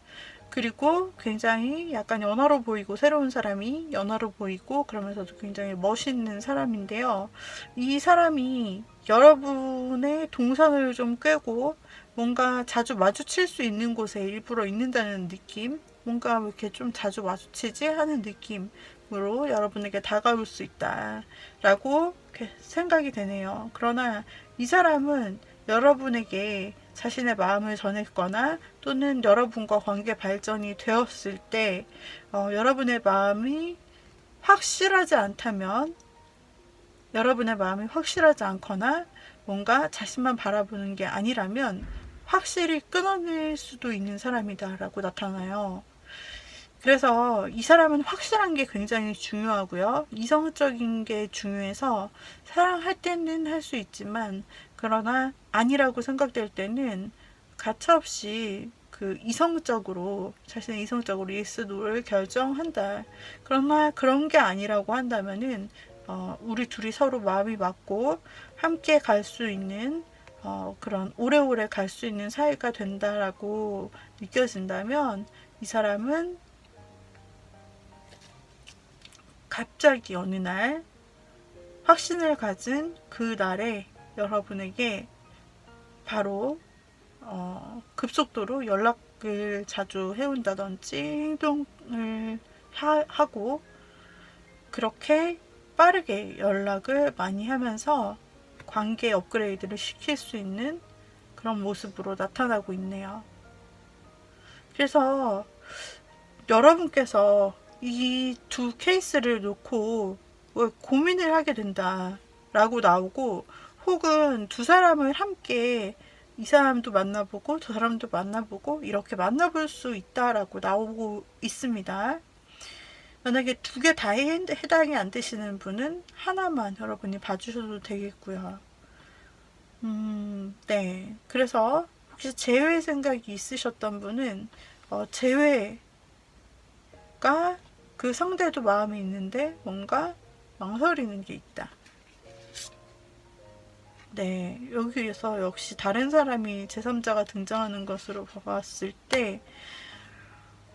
S1: 그리고 굉장히 약간 연하로 보이고 새로운 사람이 연하로 보이고 그러면서도 굉장히 멋있는 사람인데요. 이 사람이 여러분의 동선을 좀 꿰고 뭔가 자주 마주칠 수 있는 곳에 일부러 있는다는 느낌, 뭔가 왜 이렇게 좀 자주 마주치지 하는 느낌으로 여러분에게 다가올 수 있다라고 생각이 되네요. 그러나 이 사람은 여러분에게 자신의 마음을 전했거나 또는 여러분과 관계 발전이 되었을 때 여러분의 마음이 확실하지 않다면, 여러분의 마음이 확실하지 않거나 뭔가 자신만 바라보는 게 아니라면 확실히 끊어낼 수도 있는 사람이다 라고 나타나요. 그래서 이 사람은 확실한 게 굉장히 중요하고요. 이성적인 게 중요해서 사랑할 때는 할 수 있지만 그러나 아니라고 생각될 때는 가차없이 자신의 이성적으로 예스 노를 결정한다. 그러나 그런 게 아니라고 한다면은 우리 둘이 서로 마음이 맞고 함께 갈 수 있는 그런 오래오래 갈 수 있는 사이가 된다라고 느껴진다면 이 사람은 갑자기 어느 날 확신을 가진 그 날에 여러분에게 바로 급속도로 연락을 자주 해온다든지 행동을 하고 그렇게 빠르게 연락을 많이 하면서 관계 업그레이드를 시킬 수 있는 그런 모습으로 나타나고 있네요. 그래서 여러분께서 이 두 케이스를 놓고 고민을 하게 된다라고 나오고, 혹은 두 사람을 함께 이 사람도 만나보고 저 사람도 만나보고 이렇게 만나볼 수 있다라고 나오고 있습니다. 만약에 두 개 다 해당이 안 되시는 분은 하나만 여러분이 봐주셔도 되겠고요. 네. 그래서 혹시 재회 생각이 있으셨던 분은 재회가 그 상대도 마음이 있는데 뭔가 망설이는 게 있다. 네, 여기에서 역시 다른 사람이 제3자가 등장하는 것으로 봤을 때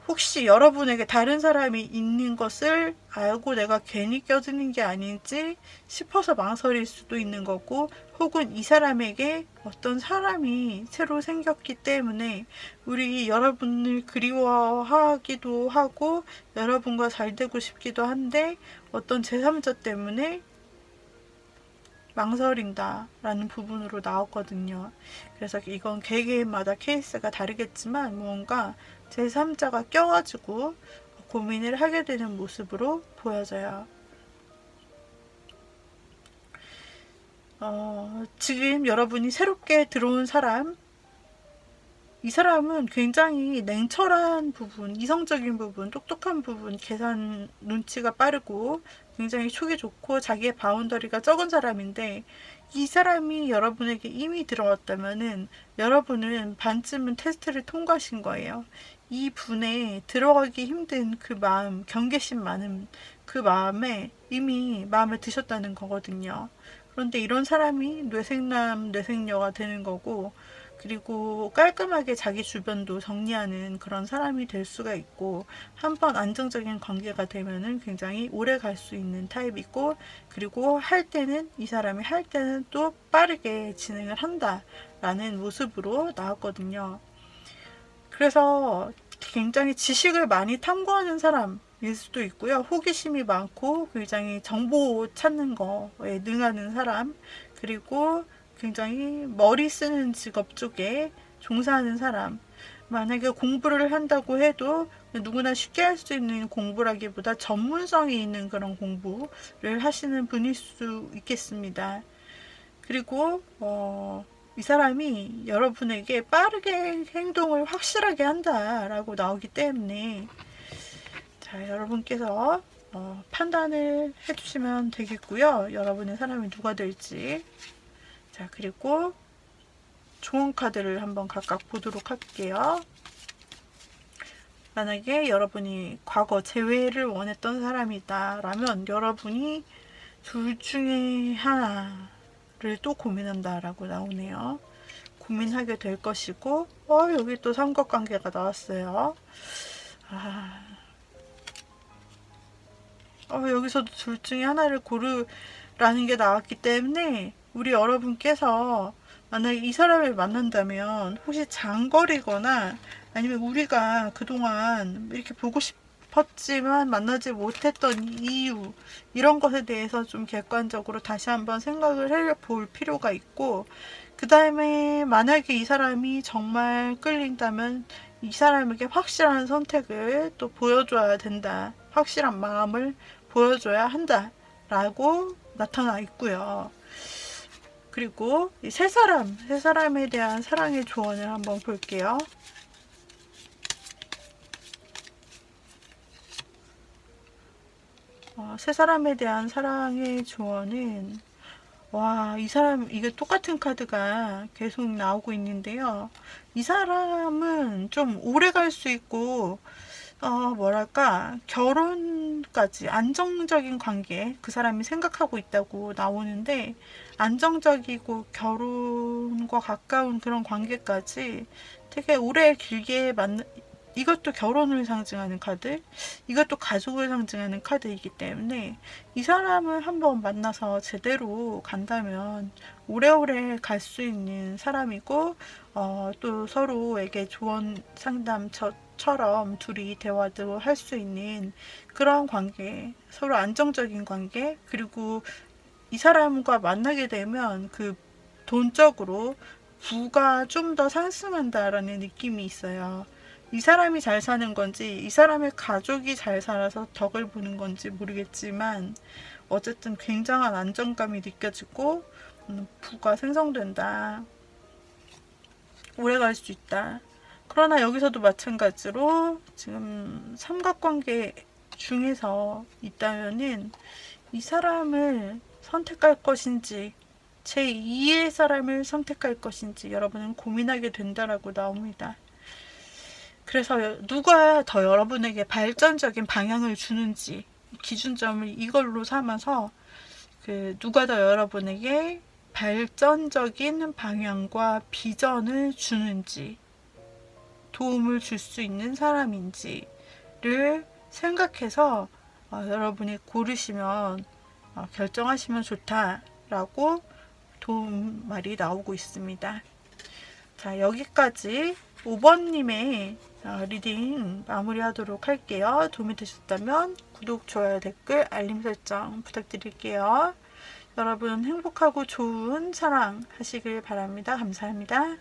S1: 혹시 여러분에게 다른 사람이 있는 것을 알고 내가 괜히 껴드는 게 아닌지 싶어서 망설일 수도 있는 거고, 혹은 이 사람에게 어떤 사람이 새로 생겼기 때문에 우리 여러분을 그리워하기도 하고 여러분과 잘 되고 싶기도 한데 어떤 제3자 때문에 망설인다 라는 부분으로 나왔거든요. 그래서 이건 개개인마다 케이스가 다르겠지만 뭔가 제3자가 껴가지고 고민을 하게 되는 모습으로 보여져요. 지금 여러분이 새롭게 들어온 사람이 이 사람은 굉장히 냉철한 부분, 이성적인 부분, 똑똑한 부분, 계산 눈치가 빠르고 굉장히 촉이 좋고 자기의 바운더리가 적은 사람인데, 이 사람이 여러분에게 이미 들어왔다면은 여러분은 반쯤은 테스트를 통과하신 거예요. 이 분에 들어가기 힘든 그 마음, 경계심 많은 그 마음에 이미 마음에 드셨다는 거거든요. 그런데 이런 사람이 뇌생남, 뇌생녀가 되는 거고, 그리고 깔끔하게 자기 주변도 정리하는 그런 사람이 될 수가 있고, 한번 안정적인 관계가 되면은 굉장히 오래 갈 수 있는 타입이고, 그리고 할 때는, 이 사람이 할 때는 또 빠르게 진행을 한다라는 모습으로 나왔거든요. 그래서 굉장히 지식을 많이 탐구하는 사람일 수도 있고요. 호기심이 많고 굉장히 정보 찾는 거에 능하는 사람, 그리고 굉장히 머리 쓰는 직업 쪽에 종사하는 사람. 만약에 공부를 한다고 해도 누구나 쉽게 할 수 있는 공부라기보다 전문성이 있는 그런 공부를 하시는 분일 수 있겠습니다. 그리고 이 사람이 여러분에게 빠르게 행동을 확실하게 한다라고 나오기 때문에, 자, 여러분께서 판단을 해주시면 되겠고요. 여러분의 사람이 누가 될지. 자, 그리고 조언 카드를 한번 각각 보도록 할게요. 만약에 여러분이 과거 재회를 원했던 사람이다 라면, 여러분이 둘 중에 하나를 또 고민한다라고 나오네요. 고민하게 될 것이고, 여기 또 삼각관계가 나왔어요. 여기서도 둘 중에 하나를 고르라는 게 나왔기 때문에, 우리 여러분께서 만약에 이 사람을 만난다면 혹시 장거리거나 아니면 우리가 그동안 이렇게 보고 싶었지만 만나지 못했던 이유, 이런 것에 대해서 좀 객관적으로 다시 한번 생각을 해볼 필요가 있고, 그 다음에 만약에 이 사람이 정말 끌린다면 이 사람에게 확실한 선택을 또 보여줘야 된다, 확실한 마음을 보여줘야 한다 라고 나타나 있고요. 그리고 이 세 사람에 대한 사랑의 조언을 한번 볼게요. 세 사람에 대한 사랑의 조언은, 이 사람, 이게 똑같은 카드가 계속 나오고 있는데요. 이 사람은 좀 오래 갈 수 있고, 뭐랄까, 결혼까지 안정적인 관계, 그 사람이 생각하고 있다고 나오는데, 안정적이고 결혼과 가까운 그런 관계까지 되게 오래 길게 이것도 결혼을 상징하는 카드, 이것도 가족을 상징하는 카드이기 때문에 이 사람을 한번 만나서 제대로 간다면 오래오래 갈 수 있는 사람이고, 또 서로에게 조언 상담처럼 둘이 대화도 할 수 있는 그런 관계, 서로 안정적인 관계, 그리고 이 사람과 만나게 되면 그 돈적으로 부가 좀 더 상승한다라는 느낌이 있어요. 이 사람이 잘 사는 건지, 이 사람의 가족이 잘 살아서 덕을 보는 건지 모르겠지만, 어쨌든 굉장한 안정감이 느껴지고, 부가 생성된다. 오래 갈 수 있다. 그러나 여기서도 마찬가지로 지금 삼각관계 중에서 있다면은 이 사람을 선택할 것인지, 제2의 사람을 선택할 것인지 여러분은 고민하게 된다라고 나옵니다. 그래서 누가 더 여러분에게 발전적인 방향을 주는지, 기준점을 이걸로 삼아서 누가 더 여러분에게 발전적인 방향과 비전을 주는지, 도움을 줄 수 있는 사람인지를 생각해서 여러분이 고르시면, 결정하시면 좋다라고 도움 말이 나오고 있습니다. 자, 여기까지 5번님의 리딩 마무리하도록 할게요. 도움이 되셨다면 구독, 좋아요, 댓글, 알림 설정 부탁드릴게요. 여러분 행복하고 좋은 사랑 하시길 바랍니다. 감사합니다.